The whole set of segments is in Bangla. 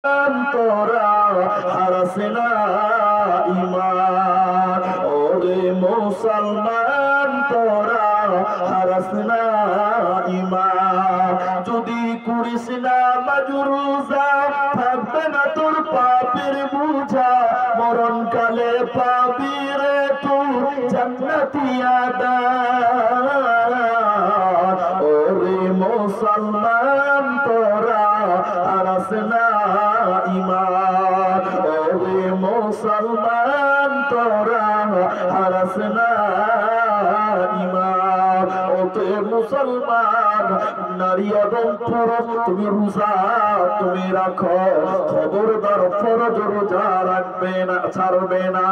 তোরা হারাসনা ঈমান ওরে মুসলমান তোরা হারাসনা ঈমান যদি করিস না মাজরুজা থাকবে না তোর পাপের বোঝা মরণকালে পাবি রে তুই জান্নাতি আদান ওরে মুসলমান তোরা হারাসনা ঈমান ওরে মুসলমান তোরা হারাসনা ঈমান ওতে মুসলমান নারী এবং পুরুষ তুমি রোজা তুমি রাখো খবরদার ফরজ রোজা রাখবে না ছাড়বে না।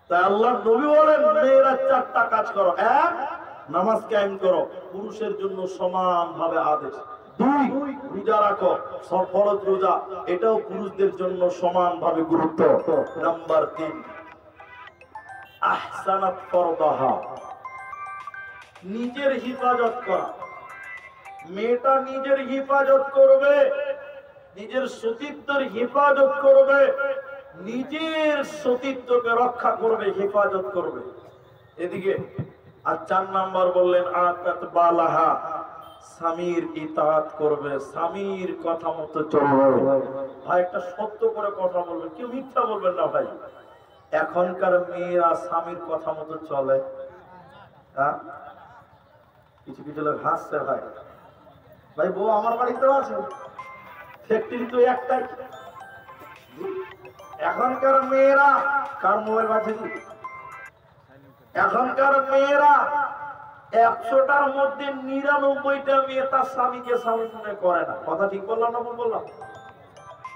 তাই আল্লাহ নবী বলেন মেয়েরা চারটা কাজ করো। এক, নামাজ কায়েম করো, পুরুষের জন্য সমান ভাবে আদেশ। দুই, রোজা রাখো, ফরজ রোজা, এটাও পুরুষদের জন্য সমান ভাবে গুরুত্ব। নাম্বার তিন, আহসানাত ফরদাহা, নিজের হিফাজত করা। মেয়েটা নিজের হিফাজত করবে, নিজের সতীত্বের হিফাজত করবে, নিজের সতীত্বকে রক্ষা করবে, হেফাজত করবে। এদিকে আর 4 নাম্বার বললেন আতাত বালাহা, স্বামীর ইতাআত করবে, স্বামীর কথা মতো চলবে। ভাই একটা সত্য করে কথা বলবেন, কেউ মিথ্যা বলবেন না ভাই। এখনকার মেয়েরা স্বামীর কথা মতো চলে? হ্যাঁ, কিছু কিছু লোক হাসছে ভাই। ভাই বউ আমার বাড়িতেও আছে, ফ্যাক্টরি তো একটাই। এখনকার মেয়েরা কার মোবাইল বাজে? এখনকার মেয়েরা 100টার মধ্যে 99টা মেয়ে তার স্বামীকে স্বামী মনে করে না। কথা ঠিক বললাম না ভুল বললাম?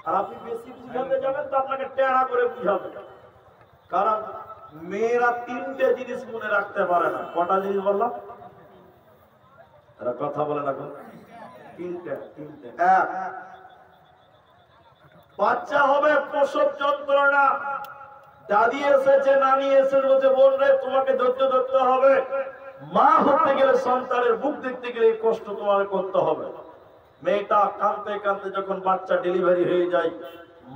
আর আপনি বেশি বুঝাতে যাবেন তো আপনাকে টেড়া করে বুঝাবে। কারণ মেয়েরা 3টে জিনিস মনে রাখতে পারে না। কটা জিনিস বললাম? এরা কথা বলে না। 3টে। এক, বাচ্চা হবে, প্রসব যন্ত্রণা, দাদি এসেছে, নানি এসেছে, বলছে বোন রে তোমাকে ধৈর্য ধরতে হবে। মা হতে গেলে, সন্তানের মুখ দেখতে গেলে এই কষ্ট তোমাকে করতে হবে। মেয়েটা কাঁদতে কাঁদতে যখন বাচ্চা ডেলিভারি হয়ে যায়,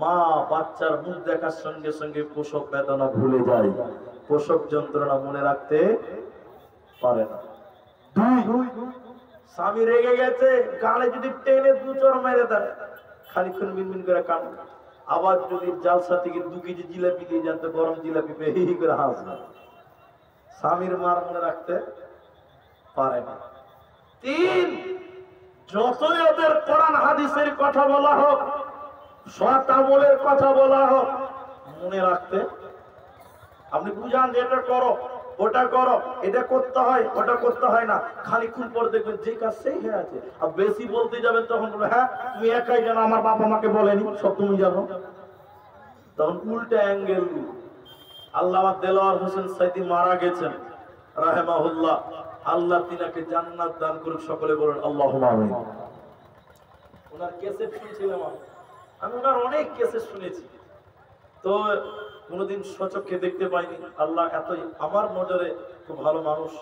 মা বাচ্চার মুখ দেখার সঙ্গে সঙ্গে প্রসব বেদনা ভুলে যায়, প্রসব যন্ত্রণা মনে রাখতে পারে না। দুই, স্বামী রেগে গেছে, গালে যদি টেনে 2 চড় মেরে দেয়, খানিকক্ষণ মিনমিন করে কাঁদে। আবার যদি জালসা থেকে 2 কেজি জিলাপি দিয়ে যান তো গরম জিলাপি পেয়ে হি করে হাসবে। স্বামীর মার মনে রাখতে পারে না। 3, যতই ওদের কোরআন হাদিসের কথা বলা হোক, সৎ আমলের কথা বলা হোক, মনে রাখতে, আপনি বুঝান যে এটা করো, ওটা করো, এটা করতে হয়, ওটা করতে হয় না, খানিকক্ষণ পর দেখবেন যে কাজ সেই হয়ে আছে। আর বেশি বলতে যাবেন তখন বলে হ্যাঁ তুমি একাই জানো, আমার বাবা মাকে বলেনি, সব তুমি জানো। তখন উল্টা অ্যাঙ্গেল। আল্লামা দেলোয়ার হোসেন সাইদি মারা গেছেন রাহেমাহুল্লাহ, আল্লাহ তিনাকে জান্নাত দান করুক, সকলে বলেন আল্লাহুম্মা আমিন। ওনার ক্যাসেট শুনছিলাম আমি, ওনার অনেক ক্যাসেট শুনেছি, তো কোনোদিন সচক্ষে দেখতে পাইনি। আল্লাহ এতই আমার নজরে খুব ভালো মানুষ।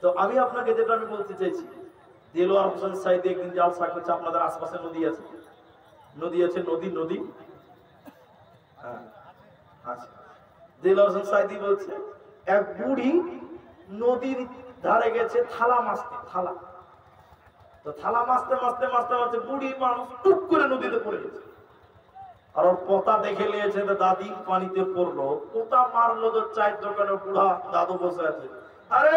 তো আমি আপনাকে যেটা আমি বলতে চাইছি, দেলোয়ার হোসেন সাইদি একদিন জালসা করছে, আপনাদের আশপাশে নদী আছে, নদী হ্যাঁ আচ্ছা। দেলোয়ার হোসেন সাইদি বলছে এক বুড়ি নদীর ধারে গেছে থালা মাছতে, তো থালা মাছতে মাছতে মাছতে মাছতে বুড়ি মানুষ টুক করে নদীতে পড়ে গেছে। আর ওর পোতা দেখে নিয়েছে, দাদি পানিতে পড়লো, পোতা মারলো, তো চায়ের দোকানে বুড়া দাদু বসে আছে। আরে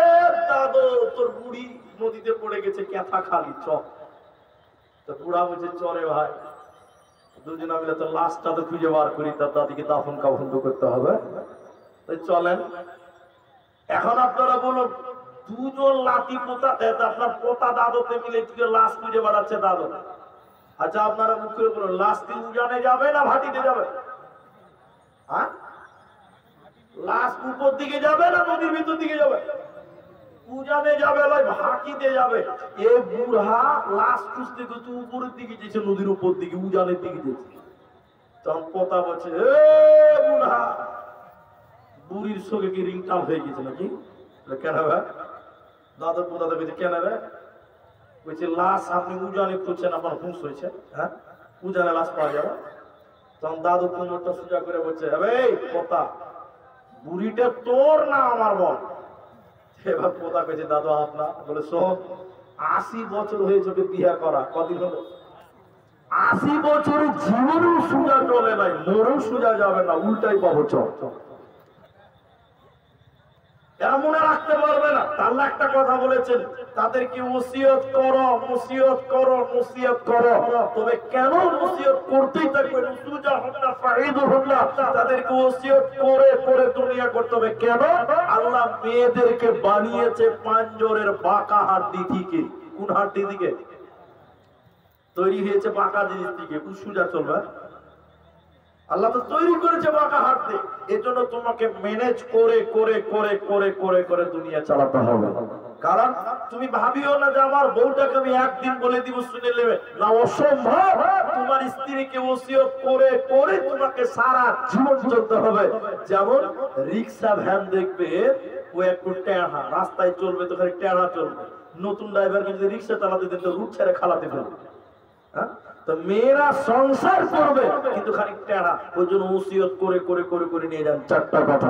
দাদু তোর বুড়ি নদীতে পড়ে গেছে, ক্যাথা খালি চ। তো বুড়া বলছে চরে ভাই, দুজনে মিলে তো লাশটা তো খুঁজে বার করি, তার দাদিকে দাফন কাফন করতে হবে, চলেন। এখন আপনারা বলুন, 2 জন লাতি পোতা, আপনার পোতা দাদুতে মিলে লাশ খুঁজে বেড়াচ্ছে দাদু। আচ্ছা আপনারা মুখ করে বলুন, লাশ কি উজানে যাবে না ভাটিতে যাবে? হ্যাঁ, লাশ উপর দিকে যাবে না নদীর ভিতর দিকে যাবে? উজানে যাবে, ভাটিতে যাবে। এ বুড়া লাশ খুঁজতে খুঁজতে উপরের দিকে যেছে, নদীর উপর দিকে, উজানের দিকে যেছে। তখন পোতা বলছে এ বুড়া, বুড়ির সঙ্গে কি রিংটাম হয়ে গেছে নাকি? কেন ভাই? দাদা পোতা দেখেছে, কেন রে? বলছে লাশ আপনি উজানে খুঁজছেন, আপনার হুঁশ হয়েছে, হ্যাঁ উজানে লাশ পাওয়া যাবে। তখন দাদু কোমরটা সোজা করে বলছে, এই পোতা, বুড়িটা তোর না আমার বল? এবার পোতা কেছে দাদু আপনার। বলে শোন, 80 বছর হয়েছে ওকে বিয়ে করা, কদিন হলো? 80 বছরের জীবনেও সোজা চলে নাই, মোড়েও সোজা যাবে না, উল্টাই পাবো চল। এরা মনে রাখতে পারবে না। আল্লাহ একটা কথা বলেছেন, তাদেরকে ওসিয়ত করো, ওসিয়ত করো, ওসিয়ত করো। তবে কেন ওসিয়ত করতেই থাকবে? সুজা হোক না, ফাইদু হোক না, তাদেরকে ওসিয়ত করে করে দুনিয়া করতে হবে। কেন? আল্লাহ মেয়েদেরকে বানিয়েছে পাঁজরের বাঁকা হাড্ডি থেকে। কোন হাড্ডি থেকে তৈরি হয়েছে? বাঁকা জিনিস থেকে। সোজা চলবে? আল্লাহ তো তৈরি করেছে বাঁকা হাঁটতে। এজন্য তোমাকে ম্যানেজ করে করে করে করে করে করে দুনিয়া চালাতে হবে। কারণ তুমি ভাবিও না যে আমার বউটাকে আমি একদিন বলে দিব শুনে নেবে, না, অসম্ভব। তোমার স্ত্রীকে ওসিয়ত করে করে তোমাকে সারা জীবন চলতে হবে। যেমন রিক্সা ভ্যান দেখবে, ও একটু টেঁড়া রাস্তায় চলবে, তো খালি টেঁড়া চলবে। নতুন ড্রাইভারকে যদি রিক্সা চালাতে দেন তো রুট ছেড়ে খালাতে ফেলবে। হ্যাঁ, তো মেয়েরা সংসার করবে কিন্তু খানিক টেরা, ওই জন্য ওসিয়ত করে করে করে করে নিয়ে যান। চারটা কথা।